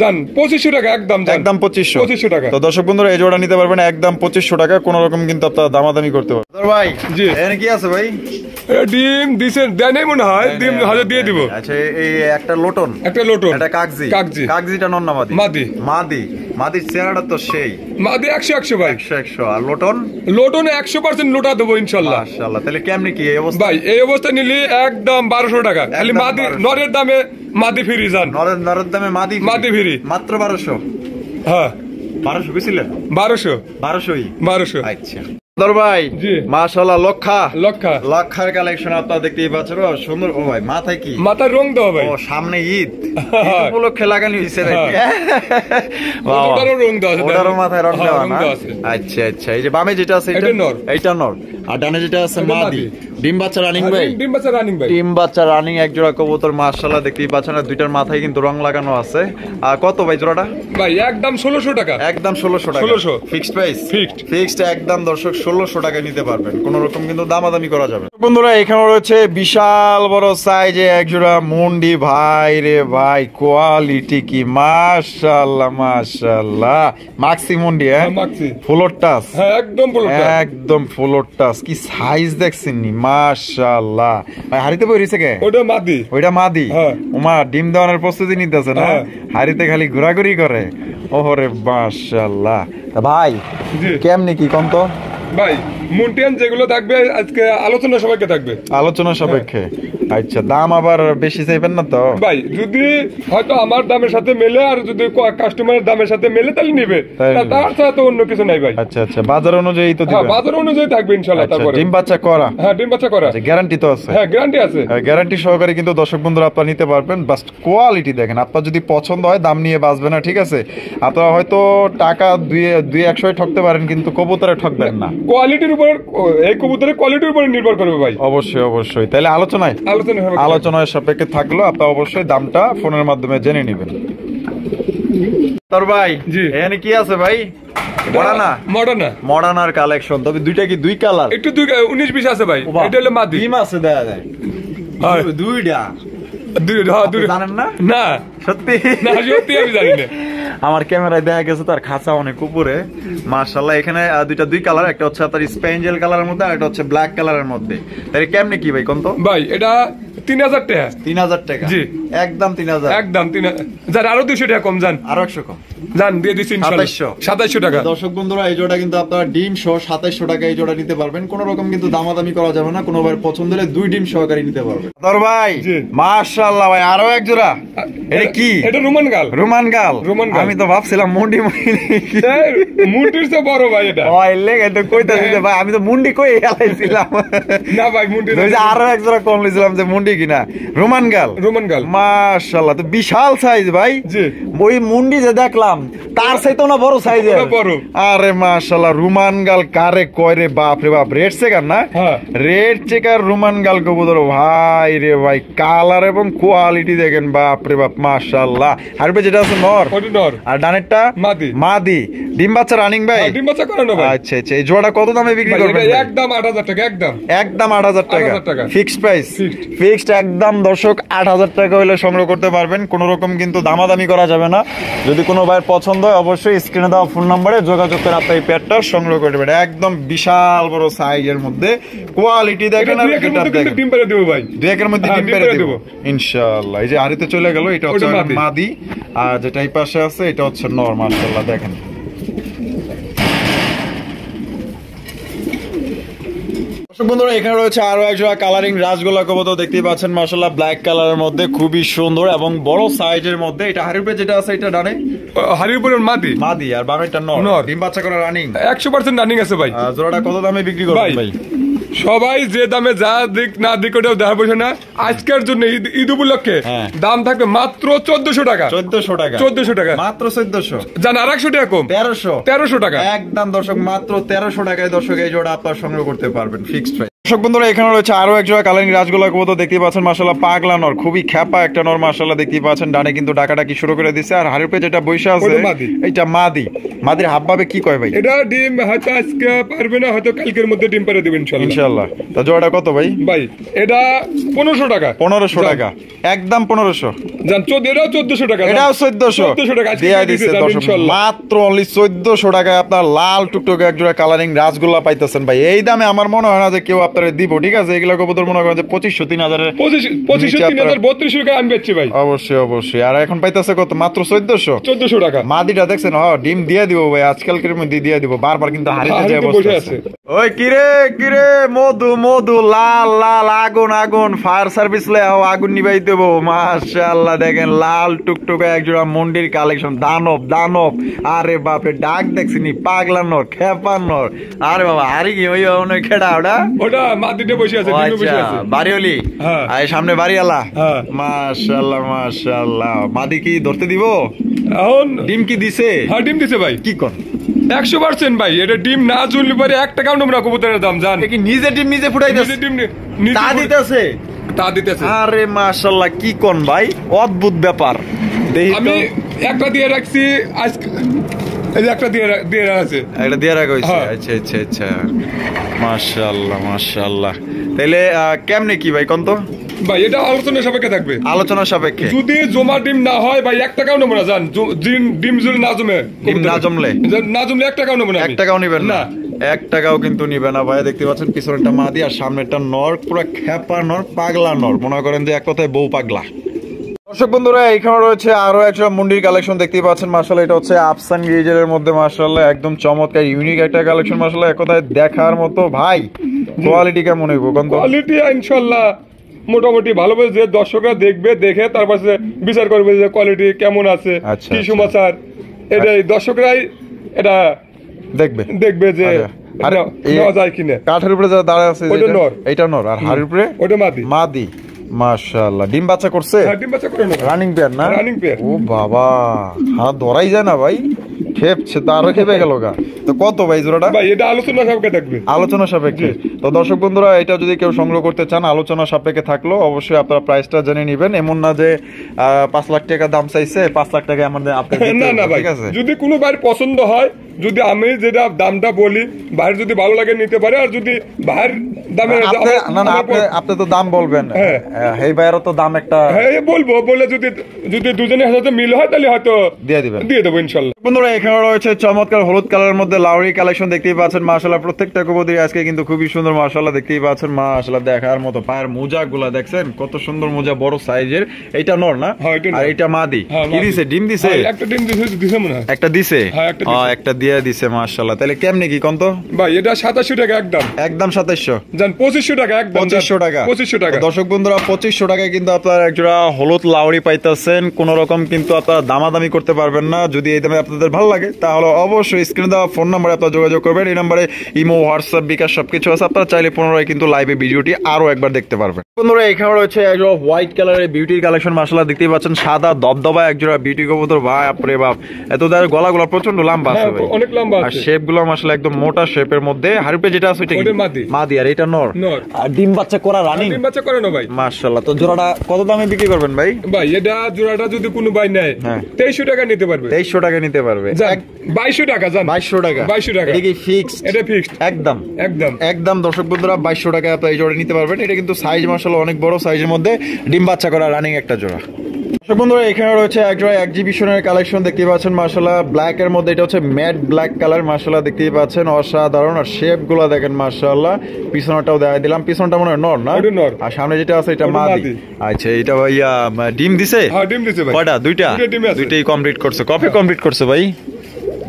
জান 2500 টাকা একদম, একদম 2500 টাকা। তো দর্শক বন্ধুরা এই জোড়া নিতে পারবেন একদম 2500 টাকা, কোন রকম কিন্তু আপনারা দামাদামি করতে পারবেন। ভাই জি এখানে কি আছে ভাই? ডিম দিছেন দেনই মনে হয়, ডিম হাজার দিয়ে দিব। আচ্ছা এই একটা লোটন, একটা কাগজিটা নর না মাদি? মাদির চেহারাটা তো সেই মাদি 100 ভাই, 100। আর লোটন 100% লোটা দেবো ইনশাআল্লাহ। মাশাআল্লাহ। তাহলে কেমনে কি এই অবস্থা ভাই? এই অবস্থা নিলে একদম 1200 টাকা। খালি মাদি নরের দামে মাদি ফ্রি। জান নরের দামে মাদি ফ্রি মাত্র 1200। হ্যাঁ 1200 বেশিলেন? 1200। আচ্ছা ভাই মাশাআল্লাহ, লক্ষার কালেকশন আপনারা দেখতেই পাচ্ছেন। সুন্দর। ও ভাই মাথায় কি? মাথায় রং দেওয়া ভাই, ও সামনে ঈদ উপলক্ষে লাগানো হয়েছে নাকি? ওটারও মাথায় রং দেওয়া না? আচ্ছা আচ্ছা। এই যে বামে যেটা আছে এইটা নর, আর ডানে যেটা আছে মাদি। ডিম বাচ্চা রানিং ভাই? ডিম বাচ্চা রানিং এক জোড়া কবুতর মাশাআল্লাহ দেখতেই পাচ্ছেন। আর দুইটার মাথায় কিন্তু রং লাগানো আছে। আর কত ভাই জোড়াটা? ভাই একদম 1600 টাকা। একদম 1600 টাকা ফিক্সড প্রাইস, ফিক্সড একদম। দর্শক 1600 টাকা নিতে পারবেন, কোন রকম কিন্তু দামাদামি করা যাবে। বন্ধুরা এখানে রয়েছে বিশাল বড় সাইজে এক জোড়া মুন্ডি। ভাই রে ভাই, কোয়ালিটি কি মাশাআল্লাহ মাশাআল্লাহ। মাক্সি মুন্ডি, ফুলোর টাচ, একদম ফুলোর টাচ। কি সাইজ দেখছেন নি? মাশাআল্লাহ। ভাই হাড়িতে বইরিছে কে? ওইটা মাদি। ওমা ডিম দেওয়ানোর প্রস্তুতি নিতেছে না? হাড়িতে খালি ঘোরাঘুরি করে। ওহরে মাশাআল্লাহ। ভাই কেমনে কি কম তো? ভাই মুন্টিয়ান যেগুলো থাকবে আজকে আলোচনা সবাইকে থাকবে, আলোচনা সাপেক্ষে। আচ্ছা দাম আবার বেশি চাইবেন না তো? ভাই যদি হয়তো আমার দামের সাথে মেলে আর যদি কাস্টমারের দামের সাথে মেলে তাহলে নিবে, তার সাথে তো অন্য কিছু নাই ভাই। আচ্ছা আচ্ছা, বাজার অনুযায়ী তো দিবেন? বাজার অনুযায়ী থাকবে ইনশাআল্লাহ। তারপরে ডিম বাচ্চা করা? হ্যাঁ ডিম বাচ্চা করা। গ্যারান্টি তো আছে? হ্যাঁ গ্যারান্টি আছে। গ্যারান্টি সহকারে কিন্তু দর্শক বন্ধুরা আপনারা নিতে পারবেন। বাস কোয়ালিটি দেখেন, আপনার যদি পছন্দ হয় দাম নিয়ে বাঁচবে না, ঠিক আছে? আপনারা হয়তো টাকা 200 ঠকতে পারেন কিন্তু কবুতরে ঠকবেন না। কোয়ালিটির উপর, এই কবুতরের কোয়ালিটির উপর নির্ভর করবে ভাই। অবশ্যই অবশ্যই। তাহলে আলোচনায় সাপেক্ষে থাকলো, আপনারা অবশ্যই দামটা ফোনের মাধ্যমে জেনে নেবেন। তোর ভাই এখানে কি আছে ভাই? মডার্নার কালেকশন। তবে দুইটা কি দুই কালার? একটু 19-20 আছে ভাই। এটা হলো মাদি। ডিম আছে দেখা যায় দুইটা। জানেন না? না সত্যি না, সত্যি আমি জানি না। আমার ক্যামেরায় দেখা গেছে তার খাঁচা অনেক উপরে মাশাআল্লাহ। এখানে দুই কালার, একটা হচ্ছে আপনার স্পেঞ্জেল কালারের মধ্যে আর একটা হচ্ছে ব্ল্যাক কালারের মধ্যে। তাহলে কেমনে কি ভাই কোন তো? ভাই এটা 3000 টাকা। 3000 টাকা? জি একদম 3000। একদম 3000। যান আরো 200 টাকা কম, যান আরো 100 কম, যান দিয়ে দিচ্ছি ইনশাআল্লাহ 2700 টাকা। দর্শক বন্ধুরা এই জোড়া কিন্তু আপনারা ডিম সহ 2700 টাকা এই জোড়া নিতে পারবেন। কোন রকম কিন্তু দামাদামি করা যাবে না, কোনো ভাই পছন্দ হলে 2 ডিম সহকারে নিতে পারবেন। দর ভাই মাশাআল্লাহ ভাই আরো এক জোড়া। এটা কি? এটা রোমান গাল। রোমান গাল? আমি তো ভাবছিলাম মুন্ডি মুন্ডির তো বড় ভাই এটা। ওই লেগে তো কইতাছি যে ভাই আমি তো মুন্ডি কই এলাইছিলাম। না ভাই মুন্ডি ওই যে আরো এক জোড়া কম নিছিলাম যে মুন্ডি কিনা। রোমান গাল? রোমান গাল মাশাআল্লাহ তো বিশাল সাইজ ভাই। জি ওই মুন্ডি যে দেখলাম তার চাইতো না বড় সাইজের। বড়। আরে মাশাআল্লাহ রোমান গাল কারে কয় রে বাপ রে বাপ। রেড চেকার না? হ্যাঁ রেড চেকার রোমান গাল কবুতর ভাই রে ভাই, কালার এবং কোয়ালিটি দেখেন বাপ রে বাপ মাশাআল্লাহ। আর যেটা আছে নর, ওটা নর আর ডানেরটা মাদি। মাদি। ডিম বাচ্চা রানিং ভাই? ডিম বাচ্চা করানো ভাই। আচ্ছা আচ্ছা এই জোড়া কত দামে বিক্রি করবেন? একদম 8000 টাকা। একদম 8000 টাকা ফিক্সড প্রাইস। ফিক্সড একদম দর্শক 8000 টাকা হলে সংগ্রহ করতে পারবেন। কোনো রকম কিন্তু দামাদামি করা যাবে না। যদি কোনো ভাইয়ের পছন্দ হয় অবশ্যই স্ক্রিনে দেওয়া ফোন নম্বরে যোগাযোগ করে আপনি এই পেটটা সংগ্রহ করে নেবেন। একদম বিশাল বড় সাইজের মধ্যে কোয়ালিটি দেখেন আর এটা দেখেন। ডিম পেড়ে দেব ভাই, 2 একের মধ্যে ডিম পেড়ে দেব ইনশাআল্লাহ। এই যে আরিতে চলে গেল, এটা হচ্ছে মাদি আর যেটা এই পাশে আছে এটা হচ্ছে নর। মাশাআল্লাহ দেখেন বন্ধুরা এখানে রয়েছে আরো এক জোড়া কালারিং রাজগোলা কবুতর দেখতেই পাচ্ছেন মাশাআল্লাহ ব্ল্যাক কালারের মধ্যে খুবই সুন্দর এবং বড় সাইজের মধ্যে। এটা হারিপুরে যেটা আছে এটা ডানে হারিপুরের মাদি। মাদি আর বামেরটা নর। ডিম বাচ্চা করা রানিং? 100% রানিং আছে ভাই। জোড়াটা কত দামে বিক্রি করবেন ভাই? সবাই যে দামে যা দিক না দিক ওটাও দেখা বসে না। আজকের জন্য ঈদ উপলক্ষে দাম থাকবে মাত্র 1400 টাকা। 1400 টাকা? 1400 টাকা মাত্র 1400। জান আর 100 টাকা কম, 1300 টাকা একদম দর্শক। মাত্র 1300 টাকায় দর্শক এই জোড়া আপনারা সংগ্রহ করতে পারবেন ফিক্সড প্রাইস। দর্শক বন্ধুরা এখানে রয়েছে আরো এক জোড়া কালারিং রাজগোলা কবুতর দেখতেই পাচ্ছেন মাশাআল্লাহ পাগলা নর, খুবই খ্যাপা একটা নর মাশাআল্লাহ দেখতেই পাচ্ছেন। ডানে কিন্তু ডাকাডাকি শুরু করে দিছে আর হাড়ের পেয়ে যেটা বৈশা আছে এটা মাদি। মাদির হাবভাবে কি কয় ভাই? এটা ডিম হয়তো আজকে পারবে না, হয়তো কালকের মধ্যে ডিম পেড়ে দিবেন ইনশাআল্লাহ। তা জোড়াটা কত ভাই? ভাই এটা 1500 টাকা। 1500 টাকা একদম 1500। জান 1400 টাকা। এটাও 1400 টাকা দেয়া দিছে দর্শক। মাত্র অনলি 1400 টাকায় আপনার লাল টুকটুকে এক জোড়া কালারিং রাজগোলা পাইতেছেন ভাই। এই দামে আমার মনে হয় না যে কেউ আপনারা দিব। ঠিক আছে এগুলা কবুতর মনে করেন যে 2500 3000 3200 টাকা আমি বেচছি ভাই। অবশ্যই অবশ্যই। আর এখন পাইতেছে কত? মাত্র 1400 টাকা। মাদিটা দেখছেন ডিম দিয়ে দিব ভাই, আজকালকের মধ্যে দিয়ে দিব। বারবার কিন্তু হারিতে যায় বসে আছে। ওই কিরে কিরে মধু মধু লাল লাল আগুন আগুন ফায়ার সার্ভিস লে আগুন নিবাই দেবো। মাশাআল্লাহ দেখেন লাল টুকটুকে এক জোড়া মন্ডির কালেকশন। দানব দানব আরে বাপরে ডাক দেখছিনি পাগলা নর খেপা নর। আরে বাবা আরে কি ওই অনেক খেড়া ওটা মাদিতে বসে আছে, ডিমে বসে আছে। বাড়িওলি আর সামনে বাড়িওয়ালা। মাশাআল্লাহ মাশাআল্লাহ। মাদি কি ধরতে দিব? এখন ডিম কি দিছে? হ্যাঁ ডিম দিছে ভাই। কি কোন 100% ভাই। এটা ডিম না ঝুললে পরে 1 টাকাও নেব না কবুতরের দাম। জান কি নিজে ডিম নিজে ফুটাইতেছে? ডিম তা দিতেছে? তা দিতেছে। আরে মাশাআল্লাহ কি কোন ভাই, অদ্ভুত ব্যাপার। আমি একটা দিয়ে রাখছি আজকে, এই একটা দিয়ে আছে, এটা দিয়ে রাখা হইছে। আচ্ছা আচ্ছা আচ্ছা মাশাআল্লাহ মাশাআল্লাহ। তাহলে কেমনে কি ভাই কোন তো? ভাই এটা আলোচনা সাপেক্ষে থাকবে। আলোচনা সাপেক্ষে? যদি জমা ডিম না হয় ভাই 1 টাকাও নেব না। জান ডিম যদি না জমে, ডিম না জমলে 1 টাকাও নেব না। 1 টাকাও নেবেন না? 1 টাকাও কিন্তু নিবে না ভাই। দেখতে পাচ্ছেন পিছনেরটা মাদি আর সামনেরটা নর, পুরো খেপা নর পাগলা নর। মনে করেন যে এক কথায় বউ পাগলা। দর্শক বন্ধুরা এখানে রয়েছে আরো একটা মুন্ডির কালেকশন দেখতেই পাচ্ছেন মাশাআল্লাহ। এটা হচ্ছে আফসান গেজের মধ্যে মাশাআল্লাহ একদম চমৎকার ইউনিক একটা কালেকশন মাশাআল্লাহ, এক কথায় দেখার মতো। ভাই কোয়ালিটি কেমন হইব? কোয়ালিটি ইনশাআল্লাহ মোটামুটি ভালো। যে দর্শকরা দেখবে, দেখে তারপরে বিচার করবে যে কোয়ালিটি কেমন আছে, কি সমাচার। এটাই দর্শকরাই এটা দেখবে যে নেওয়া যায় কিনা। কাঠের উপরে যারা দাঁড়ায় আছে এটা নর আর হাড়ের উপরে ওটা মাদি। মাদি মাশাআল্লাহ। ডিম বাচ্চা করছে? ডিম বাচ্চা করে না। রানিং পেয়ার না? Running pair. ও বাবা হাত ধরাই যায় না ভাই, খেপছে তো আরো খেপে গেল গা। তো কত ভাই জোড়াটা? ভাই এটা আলোচনা সাপেক্ষে থাকবে। আলোচনা সাপেক্ষে? তো দর্শক বন্ধুরা এটা যদি কেউ সংগ্রহ করতে চান আলোচনা সাপেক্ষে থাকলো অবশ্যই আপনারা প্রাইসটা জেনে নেবেন। এমন না যে 5 লাখ টাকা দাম চাইছে 5 লাখ টাকা আমাদের না না ভাই। যদি কোনো ভাই পছন্দ হয়, যদি আমি যেটা দামটা বলি, বাইরে যদি ভালো লাগে নিতে পারে। আর যদি বাইরে আপনি তো দাম বলবেন, এই ভাইয়েরও তো দাম একটা বলবো, বলে যদি দুজনের সাথে মিল হয় তাহলে হয়তো দিয়ে দেবো ইনশাল্লাহ। বন্ধুরা এখানে রয়েছে চমৎকার হলুদ কালারের মধ্যে লাউরি কালেকশন দেখতেই পাচ্ছেন মাশাআল্লাহ। প্রত্যেকটা কবুতর আজকে কিন্তু খুবই সুন্দর মাশাআল্লাহ, দেখতেই পাচ্ছেন মাশাআল্লাহ। দেখার মতো পায়ের মোজা গুলা দেখছেন কত সুন্দর মোজা, বড় সাইজের। এইটা নর না, আর এটা মাদি। কি দিছে? ডিম দিছে? একটা ডিম দিছে মনে হয়। একটা দিছে, একটা দিয়ে দিছে মাশাআল্লাহ। তাহলে কেমনে কি কোন তো ভাই? এটা 2700 টাকা একদম, একদম 2700 জান 2500 টাকা একদম, 2500 টাকা, 2500 টাকা। দর্শক বন্ধুরা 2500 টাকায় কিন্তু আপনারা একজোড়া হলুদ লাউরি পাইতেছেন। কোন রকম কিন্তু আপনারা দামাদামি করতে পারবেন না। যদি এই দামে আপনাদের ভালো লাগে তাহলে অবশ্যই স্ক্রিনে দেওয়া ফোন নাম্বারে আপনারা যোগাযোগ করবেন। এই নাম্বারে ইমো, হোয়াটসঅ্যাপ, বিকাশ সবকিছু আছে। আপনারা চাইলে পুনরায় কিন্তু লাইভে ভিডিওটি আরো একবার দেখতে পারবেন। বন্ধুরা এখানে রয়েছে একজোড়া হোয়াইট কালারের বিউটির কালেকশন মাশাআল্লাহ, দেখতেই পাচ্ছেন সাদা দবদবা একজোড়া বিউটি কবুতর। ভাই আপরে বাপ, এত তার গলাগুলো প্রচন্ড লম্বা আছে ভাই, অনেক লম্বা আছে। আর শেপ গুলো মাশাআল্লাহ একদম মোটা শেপের মধ্যে। হারুপে যেটা আছে ওইটা মাদি, আর এটা নর। আর ডিম বাচ্চা করা রানিং, ডিম বাচ্চা করে না ভাই মাশাআল্লাহ। তো জোড়াটা কত দামে বিক্রি করবেন ভাই? ভাই এটা জোড়াটা যদি কোনো ভাই নেয় 2300 টাকা নিতে পারবে, 2300 টাকা নিতে পারবে। 2200 টাকা, জান 2200 টাকা, 2200 টাকা। এটা কি ফিক্সড? এটা ফিক্সড একদম একদম একদম। দর্শক বন্ধুরা 2200 টাকা আপনারা এই জোড়া নিতে পারবেন। এটা কিন্তু সাইজ মাশাআল্লাহ অনেক বড় সাইজের মধ্যে ডিম বাচ্চা করা রানিং একটা জোড়া। দর্শক বন্ধুরা এখানে রয়েছে একজোড়া এক্সিবিশনের কালেকশন দেখতেই পাচ্ছেন মাশাআল্লাহ, ব্ল্যাক এর মধ্যে। এটা হচ্ছে ম্যাট ব্ল্যাক কালার মাশাআল্লাহ, দেখতেই পাচ্ছেন অসাধারণ। আর শেপ গুলো দেখেন মাশাআল্লাহ। পিছনটাও দেখাই দিলাম, পিছনটা মনে হয় নর না, আর সামনে যেটা আছে এটা মাদি। আচ্ছা এটা ভাইয়া ডিম দিছে? হ্যাঁ ডিম দিছে ভাই। কয়টা? দুইটাই কমপ্লিট করছে। কবে কমপ্লিট করছে ভাই?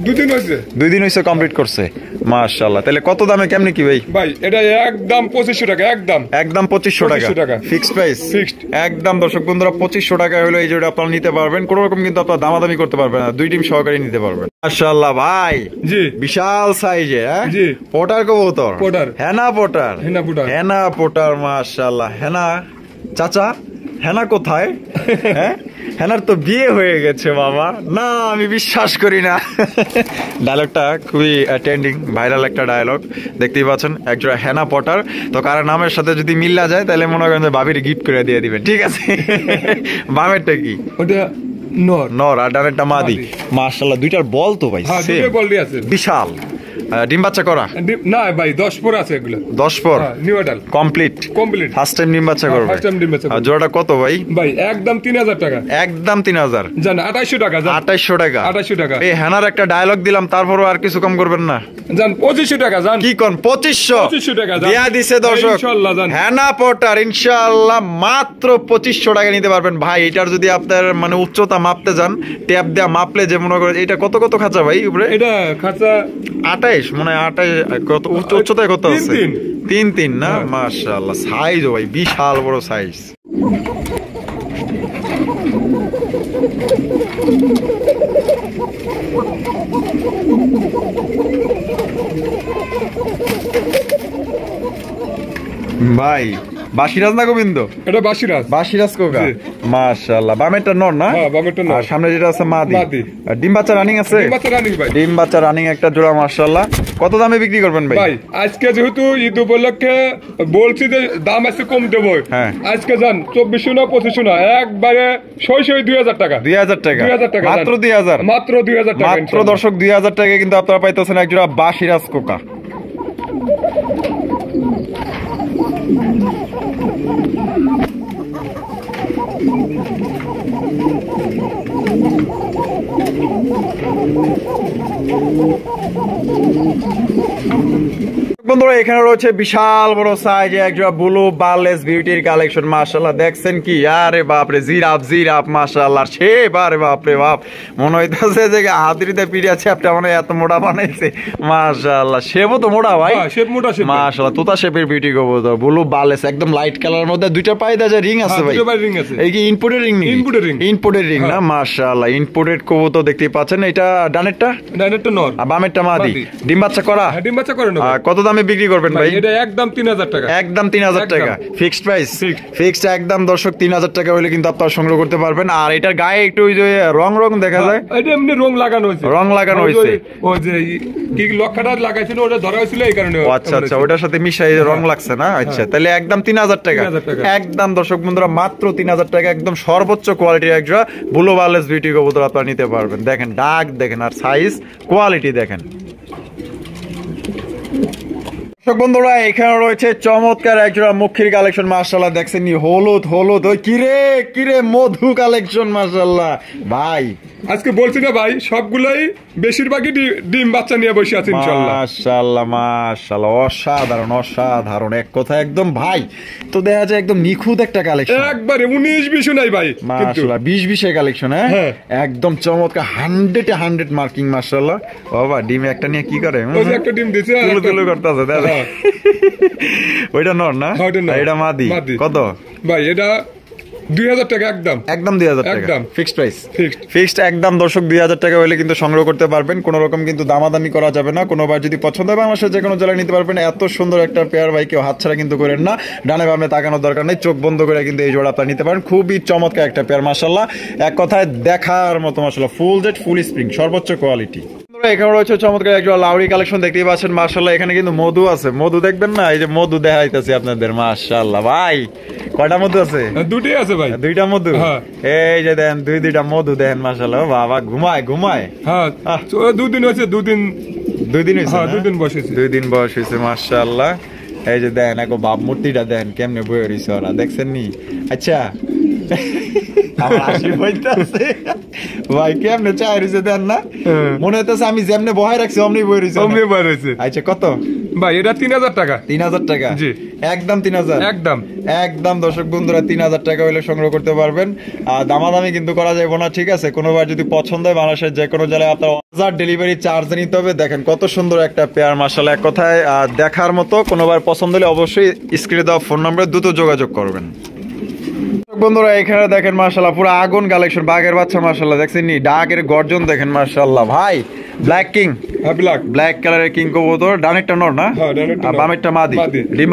2 দিন হইছে। 2 দিন হইছে কমপ্লিট করছে মাশাআল্লাহ। তাহলে কত দামে কেমনে কি ভাই? ভাই এটা একদম 2500 টাকা, একদম 2500 টাকা ফিক্সড প্রাইস, ফিক্সড একদম। দর্শক বন্ধুরা 2500 টাকা হলো এই জোড়া আপনারা নিতে পারবেন। কোনো রকম কিন্তু আপনারা দামাদামি করতে পারবেন না, 2 টিম সহকারে নিতে পারবেন মাশাআল্লাহ। ভাই জি বিশাল সাইজে, হ্যাঁ জি, পোটার কবুতর, হেনা পোটার মাশাআল্লাহ। হেনা চাচা, হেনা কোথায়? হ্যাঁ হেনার তো বিয়ে হয়ে গেছে বাবা। না আমি বিশ্বাস করি না। ডায়লগটা খুবই ট্রেন্ডিং, ভাইরাল একটা ডায়লগ। দেখতেই পাচ্ছেন একজোড়া হেনা পটার। তো কারো নামের সাথে যদি মিল্লা যায় তাহলে মনে করেন যে ভাবির গিফট করে দিয়ে দিবেন, ঠিক আছে? বামেরটা কি? ওটা নর, আর ডানেরটা মাদি। মাশাআল্লাহ দুইটার বল তো ভাই বিশাল। ডিম বাচ্চা করা না ভাই, 10 পর আছে এগুলো, 10 পর new adult complete first time ডিম বাচ্চা করবে। আর জোড়াটা কত ভাই? ভাই একদম 3000 টাকা, একদম 3000 জান 2800 টাকা, জান 2800 টাকা, 2800 টাকা। এই হেনার একটা ডায়লগ দিলাম, তারপরও আর কিছু কম করবেন না? জান 2500 টাকা, জান কি কোন 2500 টাকা দিয়া দিছে দর্শক ইনশাআল্লাহ। জান হেনা পটার ইনশাআল্লাহ মাত্র 2500 টাকা নিতে পারবেন ভাই। এটার যদি আপনার মানে উচ্চতা মাপতে যান, ট্যাপ দেয়া মাপলে যে মনে করেন এটা কত খাঁচা ভাই উপরে? এটা খাঁচা 28, মনে হয় 28। কত উচ্চতায় কত আছে? 3 না? মাশাআল্লাহ সাইজ ভাই বিশাল বড় সাইজ। ভাই বাসিরাজ না গোবিন্দ? এটা বাসিরাজ কোকা মাশাআল্লাহ। বামেরটা নর না? হ্যাঁ বামেরটা নর, আর সামনে যেটা আছে মাদি। আর ডিম বাচ্চা রানিং আছে? ডিম বাচ্চা রানিং ভাই, ডিম বাচ্চা রানিং একটা জোড়া মাশাআল্লাহ। কত দামে বিক্রি করবেন ভাই? ভাই আজকে যেহেতু ঈদ উপলক্ষে বলছি যে দাম আছে কম দেব, হ্যাঁ আজকে জান 2400 না 2500 না, একবারে 2000 টাকা, 2000 টাকা, মাত্র 2000, মাত্র 2000 টাকা মাত্র। দর্শক 2000 টাকা কিন্তু আপনারা পাইতেছেন এক জোড়া বাসিরাজ কোকা। বন্ধুরা এখানে রয়েছে বিশাল বড় সাইজে একজোড়া ব্লু বারলেস বিউটির কালেকশন মাশাআল্লাহ। দেখছেন কি? আরে বাপরে জিরাফ মাশাআল্লাহ, সে বারে বাপরে বাপ, মনে হইতাছে যে হাতিতে পিড়িয়া চ্যাপটা মানে এত মোটা বানাইছে মাশাআল্লাহ। শেপও তো মোটা ভাই, শেপ মোটা মাশাআল্লাহ। তোতা শেপের বিউটি কবুতর, ব্লু বারলেস একদম লাইট কালার মধ্যে। দুইটা পায়ে যে রিং আছে ভাই, এই কি ইনপুটেড রিং? ইনপুটেড রিং না? মাশাআল্লাহ ইনপুটেড কবুতর দেখতেই পাচ্ছেন। এটা ডানেরটা নর, আর বামেরটা মাদি। ডিম বাচ্চা করা? হ্যাঁ ডিম বাচ্চা করে না। কত দামে বিক্রি করবেন ভাই? এটা একদম 3000 টাকা, একদম 3000 টাকা ফিক্সড প্রাইস, ফিক্সড একদম। দর্শক 3000 টাকা হলে কিন্তু আপনারা সংগ্রহ করতে পারবেন। আর এটার গায়ে একটু ওই যে রং দেখা যায়, এটা এমনি রং লাগানো হয়েছে, ওই যে কি লক্ষাটা লাগাইছিল ওটা ধরা হয়েছিল এই কারণে। আচ্ছা আচ্ছা, ওটার সাথে মিশাই রং লাগছে না? আচ্ছা তাহলে একদম 3000 টাকা, একদম। দর্শক বন্ধুরা মাত্র 3000 টাকা, একদম সর্বোচ্চ কোয়ালিটির একজোড়া ব্লু বারলেস বিউটি কবুতর আপনারা নিতে পারবেন। দেখেন ডাক দেখেন, আর সাইজ কোয়ালিটি দেখেন। বন্ধুরা এখানে রয়েছে চমৎকার একজোড়া মুখির কালেকশন মাশাআল্লাহ দেখছেন নি হলুদ হলুদ ওই কিরে মধু কালেকশন মাশাআল্লাহ ভাই আজকে বলছি না ভাই সবগুলাই বেশিরভাগই ডিম বাচ্চা নিয়ে বসে আছে ইনশাআল্লাহ মাশাআল্লাহ মাশাআল্লাহ অসাধারণ এক কথা একদম ভাই তো দেখা যায় একদম নিখুঁত একটা কালেকশন একবারে 19-20 নাই ভাই মাশাআল্লাহ 20-20 এর কালেকশন হ্যাঁ একদম চমৎকার 100 মার্কিং মাশাআল্লাহ বাবা ডিম একটা নিয়ে কি করে ওই যে একটা ডিম দিছে তুলো করতেছে দাদা ওইটা নর না এটা মাদি কত ভাই এটা 2000 টাকা একদম 2000 টাকা ফিক্সড প্রাইস ফিক্সড একদম দর্শক 2000 টাকা হলে কিন্তু সংগ্রহ করতে পারবেন কোনো রকম কিন্তু দামাদামি করা যাবে না কোনোবার যদি পছন্দ হয় বাংলাদেশের যে কোনো জেলায় নিতে পারবেন এত সুন্দর একটা পেয়ার ভাই কেউ হাতছাড়া কিন্তু করেন না ডানে বামে তাকানোর দরকার নেই চোখ বন্ধ করে কিন্তু এই জোড়া আপনারা নিতে পারেন খুবই চমৎকার একটা পেয়ার মাশাআল্লাহ এক কথায় দেখার মতো মাশাআল্লাহ ফুল জেড ফুল স্প্রিং সর্বোচ্চ কোয়ালিটি এখানে রয়েছে চমৎকার একটা লাউরি কালেকশন দেখতেই পাচ্ছেন মাশাআল্লাহ এখানে কিন্তু মধু আছে মধু দেখবেন না এই যে মধু দেখাইতেছি আপনাদের মাশাআল্লাহ ভাই কয়টা মধু আছে দুটোই আছে ভাই দুইটা মধু এই যে দেন দুইটা মধু দেন মাশাআল্লাহ বাবা ঘুমায় হ্যাঁ দুদিন হয়েছে দুদিন হয়েছে হ্যাঁ দুই দিন বয়স হয়েছে মাশাআল্লাহ এই যে দেন একো বাপ মূর্তিটা দেন কেমনে বয়ে রইছে ওরা দেখছেন নি আচ্ছা আমার হাসি পাইতাছে ভাই কেমনে চাই রইছে দেন না মনে হইতাছে আমি যেমনে বহাই রাখছি অমনি বয়ে রইছে আচ্ছা কত ভাই এটা 3000 টাকা 3000 টাকা জি একদম 3000 একদম দর্শক বন্ধুরা 3000 টাকা হলে সংগ্রহ করতে পারবেন আর দামাদামি কিন্তু করা যাবে না ঠিক আছে কোনোবার যদি পছন্দ হয় বাংলাদেশের যে কোনো জেলায় আপনার 1000 ডেলিভারি চার্জ নিতে হবে দেখেন কত সুন্দর একটা পেয়ার মাশাআল্লাহ এক কথায় দেখার মতো কোনোবার পছন্দ হলে অবশ্যই স্ক্রিনে দেওয়া ফোন নম্বরে দ্রুত যোগাযোগ করবেন বন্ধুরা এখানে দেখেন মাশাআল্লাহ পুরো আগুন কালেকশন বাঘের বাচ্চা মাশাআল্লাহ দেখছেন নি ডাকের গর্জন দেখেন মাশাআল্লাহ ভাই ব্ল্যাক কিং ব্ল্যাক কালারের কিং কবুতর ডানেরটা নর না আর বামেরটা মাদি ডিম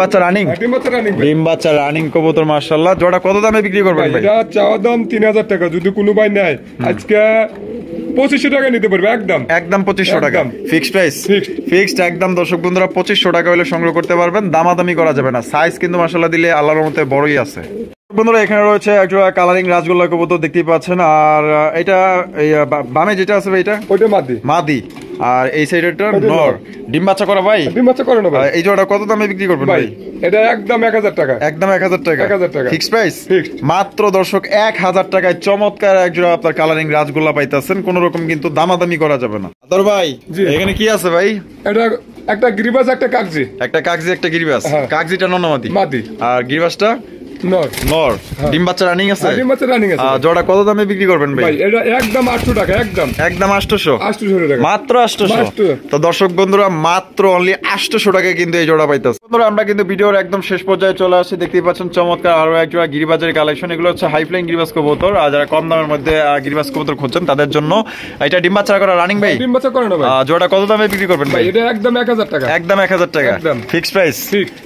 বাচ্চা রানিং কবুতর মাশাআল্লাহ জোড়া কত দামে বিক্রি করবেন ভাই এটা চাওয়া দাম 3000 টাকা যদি কোনো ভাই নেয় আজকে 2500 টাকা নিতে পারবে একদম 2500 টাকা ফিক্সড প্রাইস ফিক্সড একদম দর্শক বন্ধুরা 2500 টাকা হলে সংগ্রহ করতে পারবেন দামাদামি করা যাবে না সাইজ কিন্তু মাশাআল্লাহ দিলে আল্লাহর রহমতে বড়ই আছে বন্ধুরা এখানে রয়েছে একটা কালারিং রাজগোল্লা কবুতর দেখতেই পাচ্ছেন আর এটা বামে যেটা আছে এটা ওইটা মাদি আর এই সাইডেরটা নর ডিম বাচ্চা করা ভাই এই জোড়া কত দামে বিক্রি করবেন ভাই এটা একদম 1000 টাকা একদম 1000 টাকা ফিক্সড প্রাইস মাত্র দর্শক 1000 টাকায় চমৎকার এক জোড়া আপনার কালারিং রাজগোল্লা পাইতেছেন কোনো রকম কিন্তু দামাদামি করা যাবে না আদর ভাই এখানে কি আছে ভাই এটা একটা গিরিবাস একটা কাগজি একটা গিরিবাস কাগজিটা মাদি আর গিরিবাসটা নর ডিম বাচ্চা রানিং আছে জোড়া কত দামে বিক্রি করবেন ভাই এটা একদম 800 টাকা একদম 800 টাকা মাত্র 800 তো দর্শক বন্ধুরা মাত্র অনলি 800 টাকায় কিন্তু এই জোড়া পাইতাছে বন্ধুরা আমরা কিন্তু ভিডিওর একদম শেষ পর্যায়ে চলে আসছি দেখতেই পাচ্ছেন চমৎকার আরো এক জোড়া গিরিবাজের কালেকশন এগুলো হচ্ছে হাই ফ্লাইং গিরিবাজ কবুতর আর যারা কম দামের মধ্যে গিরিবাজ কবুতর খুঁজছেন তাদের জন্য এটা ডিম বাচ্চা করা রানিং ভাই ডিম বাচ্চা করানো ভাই জোড়া কত দামে বিক্রি করবেন ভাই এটা একদম 1000 টাকা একদম 1000 টাকা ফিক্সড প্রাইস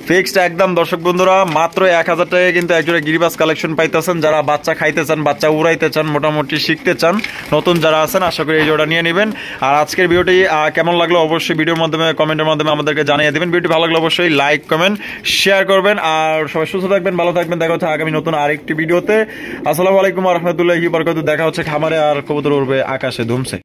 ফিক্সড একদম দর্শক বন্ধুরা মাত্র 1000 টাকায় কিন্তু এক জোড়া গিরিবাজ কালেকশন পাইতেছেন যারা বাচ্চা খাইতে চান বাচ্চা উড়াইতে চান মোটামুটি শিখতে চান নতুন যারা আছেন আশা করি এই জোড়া নিয়ে নেবেন আর আজকের ভিডিওটি কেমন লাগলো অবশ্যই ভিডিওর মাধ্যমে কমেন্টের মাধ্যমে আমাদেরকে জানিয়ে দিবেন ভিডিওটি ভালো লাগলে অবশ্যই লাইক কমেন্ট শেয়ার করবেন আর সবাই সুস্থ থাকবেন ভালো থাকবেন দেখা হচ্ছে আগামী নতুন আরেকটি ভিডিওতে আসসালামু আলাইকুম ওয়া রাহমাতুল্লাহি ওয়া বারাকাতুহু দেখা হচ্ছে খামারে আর কবুতর উড়বে আকাশে ধুমছে